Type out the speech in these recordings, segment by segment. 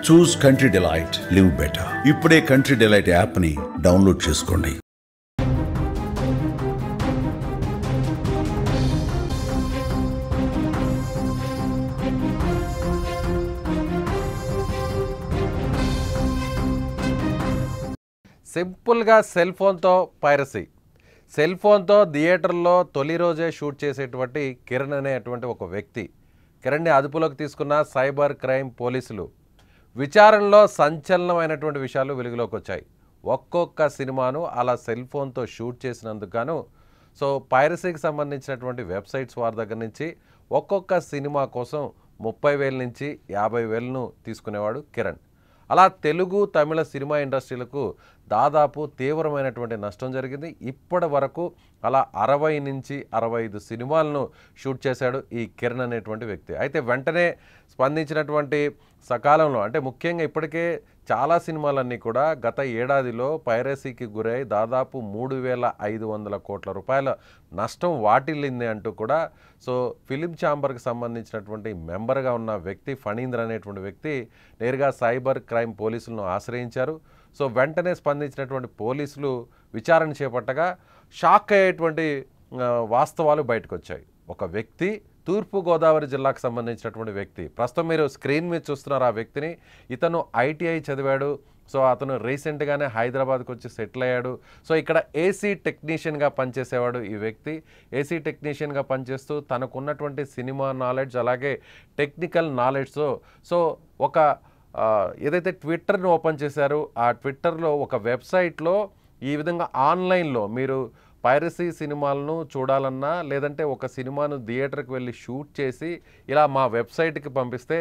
చూస్ country delight, live better. ఇప్పుడే country delight యాప్ని download చేసుకోండి. సింపుల్గా సెల్ ఫోన్తో పైరసీ. సెల్ ఫోన్తో థియేటర్లో తొలి రోజే షూట్ చేసేటువంటి కిరణ్ అనేటువంటి ఒక వ్యక్తి. కిరణ్ని అదుపులోకి తీసుకున్న సైబర్ క్రైమ్ పోలీసులు. విచారణలో సంచలనమైనటువంటి విషయాలు వెలుగులోకి వచ్చాయి. ఒక్కొక్క సినిమాను అలా సెల్ ఫోన్తో షూట్ చేసినందుకు గాను పైరసీకి సంబంధించినటువంటి వెబ్సైట్స్ వారి దగ్గర నుంచి ఒక్కొక్క సినిమా కోసం 30,000 నుంచి 50,000ను తీసుకునేవాడు కిరణ్. అలా తెలుగు తమిళ సినిమా ఇండస్ట్రీలకు దాదాపు తీవ్రమైనటువంటి నష్టం జరిగింది. ఇప్పటి వరకు అలా 60 నుంచి 65 సినిమాలను షూట్ చేశాడు ఈ కిరణ్ అనేటువంటి వ్యక్తి. అయితే వెంటనే స్పందించినటువంటి సకాలంలో, అంటే ముఖ్యంగా ఇప్పటికే చాలా సినిమాలన్నీ కూడా గత ఏడాదిలో పైరసీకి గురై దాదాపు 3,500 కోట్ల రూపాయల నష్టం వాటిల్లింది అంటూ కూడా ఫిలిం ఛాంబర్కి సంబంధించినటువంటి మెంబర్గా ఉన్న వ్యక్తి ఫణీంద్ర అనేటువంటి వ్యక్తి నేరుగా సైబర్ క్రైమ్ పోలీసులను ఆశ్రయించారు. వెంటనే స్పందించినటువంటి పోలీసులు విచారణ చేపట్టగా షాక్ అయ్యేటువంటి వాస్తవాలు బయటకు వచ్చాయి. ఒక వ్యక్తి తూర్పుగోదావరి జిల్లాకు సంబంధించినటువంటి వ్యక్తి. ప్రస్తుతం మీరు స్క్రీన్ మీద చూస్తున్నారు ఆ వ్యక్తిని. ఇతను ఐటీఐ చదివాడు. అతను రీసెంట్గానే హైదరాబాద్కి వచ్చి సెటిల్ అయ్యాడు. ఇక్కడ ఏసీ టెక్నీషియన్గా పనిచేసేవాడు ఈ వ్యక్తి. ఏసీ టెక్నీషియన్గా పనిచేస్తూ తనకున్నటువంటి సినిమా నాలెడ్జ్ అలాగే టెక్నికల్ నాలెడ్జ్తో ఒక ఏదైతే ట్విట్టర్ని ఓపెన్ చేశారో ఆ ట్విట్టర్లో ఒక వెబ్సైట్లో ఈ విధంగా ఆన్లైన్లో మీరు పైరసీ సినిమాలను చూడాలన్నా లేదంటే ఒక సినిమాను థియేటర్కి వెళ్ళి షూట్ చేసి ఇలా మా వెబ్సైట్కి పంపిస్తే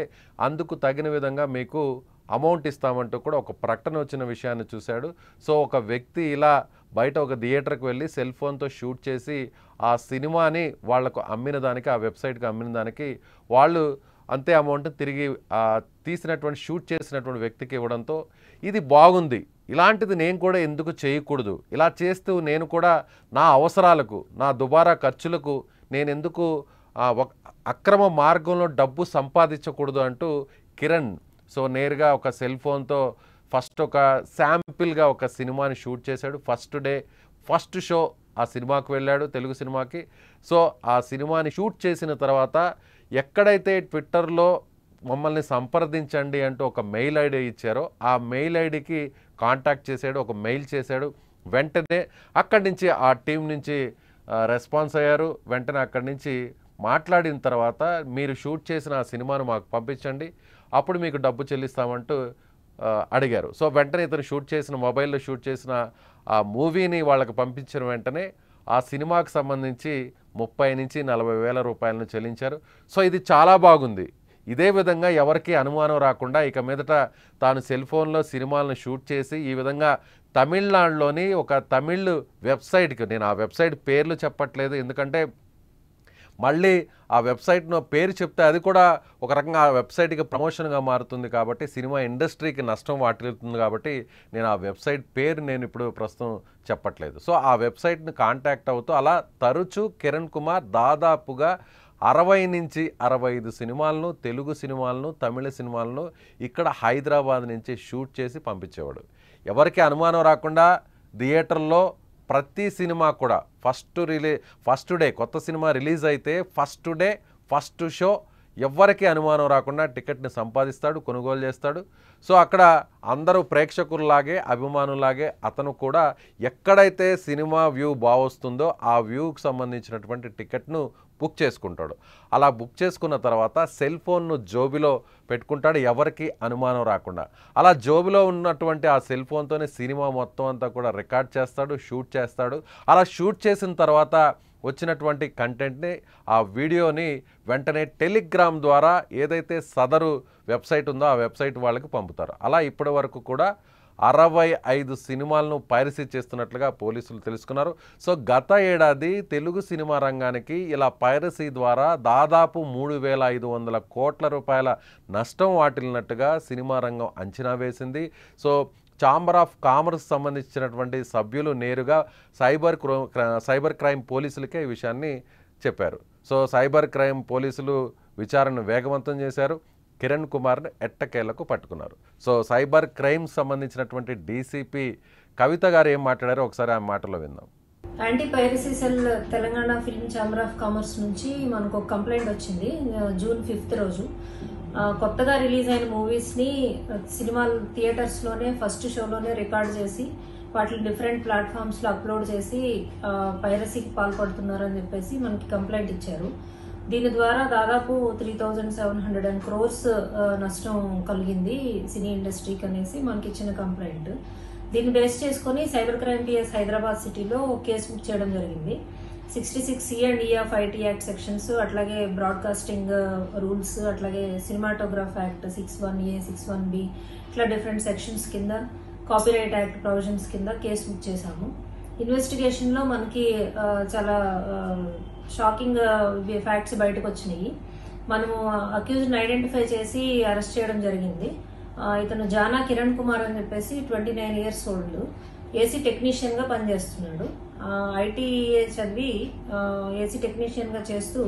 అందుకు తగిన విధంగా మీకు అమౌంట్ ఇస్తామంటూ కూడా ఒక ప్రకటన వచ్చిన విషయాన్ని చూశాడు. ఒక వ్యక్తి ఇలా బయట ఒక థియేటర్కి వెళ్ళి సెల్ ఫోన్తో షూట్ చేసి ఆ సినిమాని వాళ్లకు అమ్మిన దానికి, ఆ వెబ్సైట్కి అమ్మిన దానికి వాళ్ళు అంతే అమౌంట్ తిరిగి తీసినటువంటి షూట్ చేసినటువంటి వ్యక్తికి ఇవ్వడంతో ఇది బాగుంది, ఇలాంటిది నేను కూడా ఎందుకు చేయకూడదు, ఇలా చేస్తూ నేను కూడా నా అవసరాలకు, నా దుబారా ఖర్చులకు నేను ఎందుకు అక్రమ మార్గంలో డబ్బు సంపాదించకూడదు అంటూ కిరణ్ నేరుగా ఒక సెల్ ఫోన్తో ఫస్ట్ ఒక శాంపిల్గా ఒక సినిమాని షూట్ చేశాడు. ఫస్ట్ డే ఫస్ట్ షో ఆ సినిమాకు వెళ్ళాడు, తెలుగు సినిమాకి. ఆ సినిమాని షూట్ చేసిన తర్వాత ఎక్కడైతే ట్విట్టర్లో మమ్మల్ని సంప్రదించండి అంటూ ఒక మెయిల్ ఐడి ఇచ్చారో ఆ మెయిల్ ఐడికి కాంటాక్ట్ చేశాడు, ఒక మెయిల్ చేశాడు. వెంటనే అక్కడి నుంచి ఆ టీం నుంచి రెస్పాన్స్ అయ్యారు. వెంటనే అక్కడి నుంచి మాట్లాడిన తర్వాత మీరు షూట్ చేసిన ఆ సినిమాను మాకు పంపించండి, అప్పుడు మీకు డబ్బు చెల్లిస్తామంటూ అడిగారు. వెంటనే ఇతను షూట్ చేసిన మొబైల్లో షూట్ చేసిన ఆ మూవీని వాళ్ళకి పంపించిన వెంటనే ఆ సినిమాకు సంబంధించి 30,000 నుంచి 40,000 రూపాయలను చెల్లించారు. ఇది చాలా బాగుంది. ఇదే విధంగా ఎవరికి అనుమానం రాకుండా ఇక మీదట తాను సెల్ ఫోన్లో సినిమాలను షూట్ చేసి ఈ విధంగా తమిళనాడులోని ఒక తమిళ్ వెబ్సైట్కి, నేను ఆ వెబ్సైట్ పేర్లు చెప్పట్లేదు ఎందుకంటే మళ్ళీ ఆ వెబ్సైట్ను పేరు చెప్తే అది కూడా ఒక రకంగా ఆ వెబ్సైట్కి ప్రమోషన్గా మారుతుంది కాబట్టి సినిమా ఇండస్ట్రీకి నష్టం వాటిల్లుతుంది కాబట్టి నేను ఆ వెబ్సైట్ పేరు నేను ఇప్పుడు ప్రస్తుతం చెప్పట్లేదు. ఆ వెబ్సైట్ని కాంటాక్ట్ అవుతూ అలా తరచూ కిరణ్ కుమార్ దాదాపుగా 60 నుంచి 65 సినిమాలను, తెలుగు సినిమాలను, తమిళ సినిమాలను ఇక్కడ హైదరాబాద్ నుంచి షూట్ చేసి పంపించేవాడు. ఎవరికి అనుమానం రాకుండా థియేటర్లో ప్రతి సినిమా కూడా ఫస్ట్ డే కొత్త సినిమా రిలీజ్ అయితే ఫస్ట్ డే ఫస్ట్ షో ఎవ్వరికీ అనుమానం రాకుండా టికెట్ని సంపాదిస్తాడు, కొనుగోలు చేస్తాడు. అక్కడ అందరూ ప్రేక్షకుల్లాగే అభిమానులాగే అతను కూడా ఎక్కడైతే సినిమా వ్యూ బాగొస్తుందో ఆ వ్యూకి సంబంధించినటువంటి టికెట్ను బుక్ చేసుకుంటాడు. అలా బుక్ చేసుకున్న తర్వాత సెల్ ఫోన్ను జోబిలో పెట్టుకుంటాడు, ఎవరికి అనుమానం రాకుండా. అలా జోబిలో ఉన్నటువంటి ఆ సెల్ ఫోన్తోనే సినిమా మొత్తం అంతా కూడా రికార్డ్ చేస్తాడు, షూట్ చేస్తాడు. అలా షూట్ చేసిన తర్వాత వచ్చినటువంటి కంటెంట్ని, ఆ వీడియోని వెంటనే టెలిగ్రామ్ ద్వారా ఏదైతే సదరు వెబ్సైట్ ఉందో ఆ వెబ్సైట్ వాళ్ళకి పంపుతారు. అలా ఇప్పటి వరకు కూడా 65 సినిమాలను పైరసీ చేస్తున్నట్లుగా పోలీసులు తెలుసుకున్నారు. గత ఏడాది తెలుగు సినిమా రంగానికి ఇలా పైరసీ ద్వారా దాదాపు 3,500 కోట్ల రూపాయల నష్టం వాటిల్లినట్టుగా సినిమా రంగం అంచనా వేసింది. ఛాంబర్ ఆఫ్ కామర్స్ సంబంధించినటువంటి సభ్యులు నేరుగా సైబర్ క్రైమ్ పోలీసులకే ఈ విషయాన్ని చెప్పారు. సైబర్ క్రైమ్ పోలీసులు విచారణను వేగవంతం చేశారు. కిరణ్ కుమార్ని ఎట్టకేలకు పట్టుకున్నారు. సో సైబర్ క్రైమ్ సంబంధించినటువంటి డీసీపీ కవిత గారు ఏం మాట్లాడారో ఒకసారి ఆ మాటలో విందాం. Anti piracy cell Telangana film chamber of commerce నుంచి మనకు ఒక కంప్లైంట్ వచ్చింది జూన్ 5th రోజు. కొత్తగా రిలీజ్ అయిన మూవీస్ని సినిమా థియేటర్స్లోనే ఫస్ట్ షోలోనే రికార్డ్ చేసి వాటిని డిఫరెంట్ ప్లాట్ఫామ్స్లో అప్లోడ్ చేసి పైరసీకి పాల్పడుతున్నారని చెప్పేసి మనకి కంప్లైంట్ ఇచ్చారు. దీని ద్వారా దాదాపు 3,700 crores నష్టం కలిగింది సినీ ఇండస్ట్రీకి అనేసి మనకి ఇచ్చిన కంప్లైంట్. దీన్ని బేస్ చేసుకుని సైబర్ క్రైమ్ పిఎస్ హైదరాబాద్ సిటీలో కేసు బుక్ చేయడం జరిగింది. 66C and E of IT act sections, అట్లాగే బ్రాడ్కాస్టింగ్ రూల్స్, అట్లాగే సినిమాటోగ్రాఫ్ యాక్ట్ 61A 61B ఇట్లా డిఫరెంట్ సెక్షన్స్ కింద కాపీరైట్ యాక్ట్ ప్రొవిజన్స్ కింద కేసు బుక్ చేశాము. ఇన్వెస్టిగేషన్లో మనకి చాలా షాకింగ్ ఫ్యాక్ట్స్ బయటకు వచ్చినాయి. మనము అక్యూజ్ని ఐడెంటిఫై చేసి అరెస్ట్ చేయడం జరిగింది. ఇతను జానా కిరణ్ కుమార్ అని చెప్పేసి 29 years ఓల్డ్, ఏసీ టెక్నీషియన్ గా పనిచేస్తున్నాడు. ఐటీఏ చదివి ఏసీ టెక్నీషియన్ గా చేస్తూ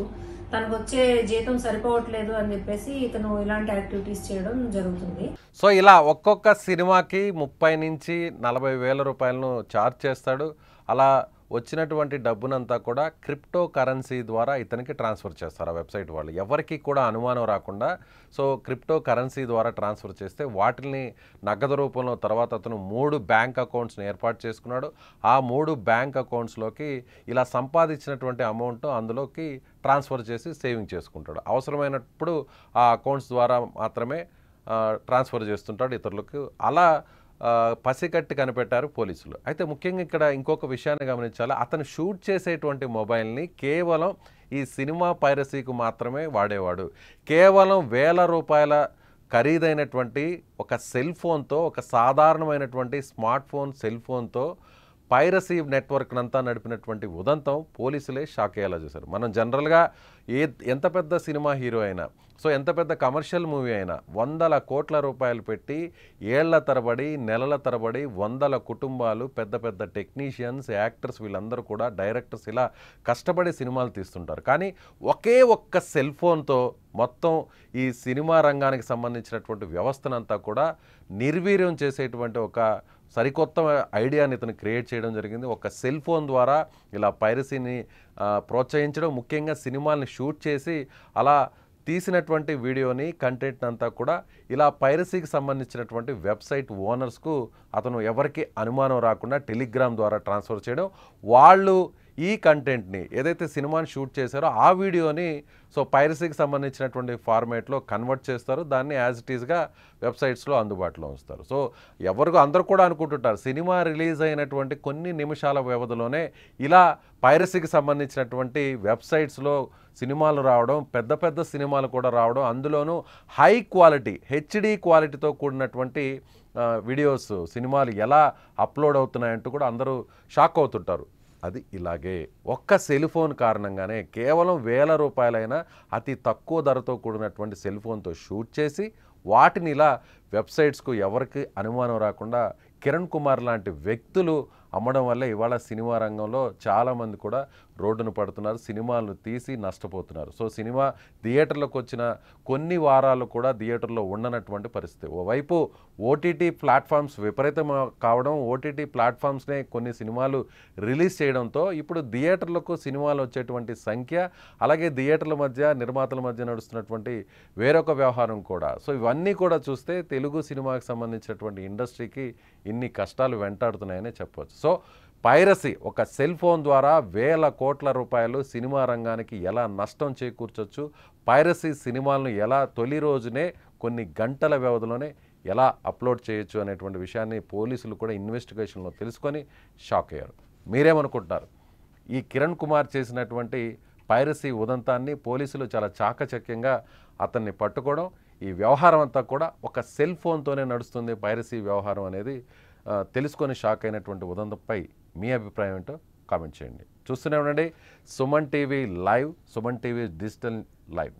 తనకు వచ్చే జీతం సరిపోవట్లేదు అని చెప్పేసి ఇతను ఇలాంటి యాక్టివిటీస్ చేయడం జరుగుతుంది. సో ఇలా ఒక్కొక్క సినిమాకి 30 నుంచి 40 వేల రూపాయలను ఛార్జ్ చేస్తాడు. అలా వచ్చినటువంటి డబ్బునంతా కూడా క్రిప్టో కరెన్సీ ద్వారా ఇతనికి ట్రాన్స్ఫర్ చేస్తారు ఆ వెబ్సైట్ వాళ్ళు. ఎవరికి కూడా అనుమానం రాకుండా సో క్రిప్టో కరెన్సీ ద్వారా ట్రాన్స్ఫర్ చేస్తే వాటిని నగదు రూపంలో తర్వాత అతను 3 బ్యాంక్ అకౌంట్స్ని ఏర్పాటు చేసుకున్నాడు. ఆ 3 బ్యాంక్ అకౌంట్స్లోకి ఇలా సంపాదించినటువంటి అమౌంట్ అందులోకి ట్రాన్స్ఫర్ చేసి సేవింగ్ చేసుకుంటాడు. అవసరమైనప్పుడు ఆ అకౌంట్స్ ద్వారా మాత్రమే ట్రాన్స్ఫర్ చేస్తుంటాడు ఇతరులకు. అలా పసికట్టి కనిపెట్టారు పోలీసులు. అయితే ముఖ్యంగా ఇక్కడ ఇంకొక విషయాన్ని గమనించాలి. అతను షూట్ చేసేటువంటి మొబైల్ని కేవలం ఈ సినిమా పైరసీకు మాత్రమే వాడేవాడు. కేవలం వేల రూపాయల ఖరీదైనటువంటి ఒక సెల్ ఫోన్తో, ఒక సాధారణమైనటువంటి స్మార్ట్ ఫోన్ సెల్ ఫోన్తో పైరసీ నెట్వర్క్నంతా నడిపినటువంటి ఉదంతం పోలీసులే షాక్ అయ్యేలా చేశారు. మనం జనరల్గా ఎంత పెద్ద సినిమా హీరో అయినా, సో ఎంత పెద్ద కమర్షియల్ మూవీ అయినా 100 కోట్ల రూపాయలు పెట్టి ఏళ్ల తరబడి, నెలల తరబడి 100 కుటుంబాలు, పెద్ద పెద్ద టెక్నీషియన్స్, యాక్టర్స్, వీళ్ళందరూ కూడా డైరెక్టర్స్ ఇలా కష్టపడి సినిమాలు తీస్తుంటారు. కానీ ఒకే ఒక్క సెల్ ఫోన్తో మొత్తం ఈ సినిమా రంగానికి సంబంధించినటువంటి వ్యవస్థనంతా కూడా నిర్వీర్యం చేసేటువంటి ఒక సరికొత్త ఐడియాని ఇతను క్రియేట్ చేయడం జరిగింది. ఒక సెల్ ఫోన్ ద్వారా ఇలా పైరసీని ప్రోత్సహించడం, ముఖ్యంగా సినిమాల్ని షూట్ చేసి అలా తీసినటువంటి వీడియోని, కంటెంట్ అంతా కూడా ఇలా పైరసీకి సంబంధించినటువంటి వెబ్సైట్ ఓనర్స్కు అతను ఎవరికి అనుమానం రాకుండా టెలిగ్రామ్ ద్వారా ట్రాన్స్ఫర్ చేయడం, వాళ్ళు ఈ కంటెంట్ని ఏదైతే సినిమాని షూట్ చేశారో ఆ వీడియోని సో పైరసీకి సంబంధించినటువంటి ఫార్మేట్లో కన్వర్ట్ చేస్తారు. దాన్ని యాజ్ ఇట్ ఈస్గా వెబ్సైట్స్లో అందుబాటులో ఉంచుతారు. సో అందరూ కూడా అనుకుంటుంటారు సినిమా రిలీజ్ అయినటువంటి కొన్ని నిమిషాల వ్యవధిలోనే ఇలా పైరసీకి సంబంధించినటువంటి వెబ్సైట్స్లో సినిమాలు రావడం, పెద్ద పెద్ద సినిమాలు కూడా రావడం, అందులోనూ హై క్వాలిటీ హెచ్డి క్వాలిటీతో కూడినటువంటి వీడియోస్, సినిమాలు ఎలా అప్లోడ్ అవుతున్నాయంటూ కూడా అందరూ షాక్ అవుతుంటారు. అది ఇలాగే ఒక్క సెల్ ఫోన్ కారణంగానే కేవలం వేల రూపాయలైన అతి తక్కువ ధరతో కూడినటువంటి సెల్ ఫోన్తో షూట్ చేసి వాటిని ఇలా వెబ్సైట్స్కు ఎవరికి అనుమానం రాకుండా కిరణ్ కుమార్ లాంటి వ్యక్తులు అమ్మడం వల్ల ఇవాళ సినిమా రంగంలో చాలామంది కూడా రోడ్డును పడుతున్నారు, సినిమాలను తీసి నష్టపోతున్నారు. సో సినిమా థియేటర్లకు వచ్చిన కొన్ని వారాలు కూడా థియేటర్లో ఉండనటువంటి పరిస్థితి. ఓవైపు ఓటీటీ ప్లాట్ఫామ్స్ విపరీతం కావడం, ఓటీటీ ప్లాట్ఫామ్స్నే కొన్ని సినిమాలు రిలీజ్ చేయడంతో ఇప్పుడు థియేటర్లకు సినిమాలు వచ్చేటువంటి సంఖ్య, అలాగే థియేటర్ల మధ్య, నిర్మాతల మధ్య నడుస్తున్నటువంటి వేరొక వ్యవహారం కూడా. సో ఇవన్నీ కూడా చూస్తే తెలుగు సినిమాకి సంబంధించినటువంటి ఇండస్ట్రీకి ఇన్ని కష్టాలు వెంటాడుతున్నాయనే చెప్పవచ్చు. సో పైరసీ ఒక సెల్ ఫోన్ ద్వారా వేల కోట్ల రూపాయలు సినిమా రంగానికి ఎలా నష్టం చేకూర్చొచ్చు, పైరసీ సినిమాలను ఎలా తొలి రోజునే కొన్ని గంటల వ్యవధిలోనే ఎలా అప్లోడ్ చేయొచ్చు అనేటువంటి విషయాన్ని పోలీసులు కూడా ఇన్వెస్టిగేషన్లో తెలుసుకొని షాక్ అయ్యారు. మీరేమనుకుంటున్నారు? ఈ కిరణ్ కుమార్ చేసినటువంటి పైరసీ ఉదంతాన్ని పోలీసులు చాలా చాకచక్యంగా అతన్ని పట్టుకోవడం, ఈ వ్యవహారం అంతా కూడా ఒక సెల్ ఫోన్తోనే నడుస్తుంది పైరసీ వ్యవహారం అనేది తెలుసుకొని షాక్ అయినటువంటి ఉదంతంపై మీ అభిప్రాయం ఏంటో కామెంట్ చేయండి. చూస్తూనే ఉండండి Suman TV live, Suman TV digital live.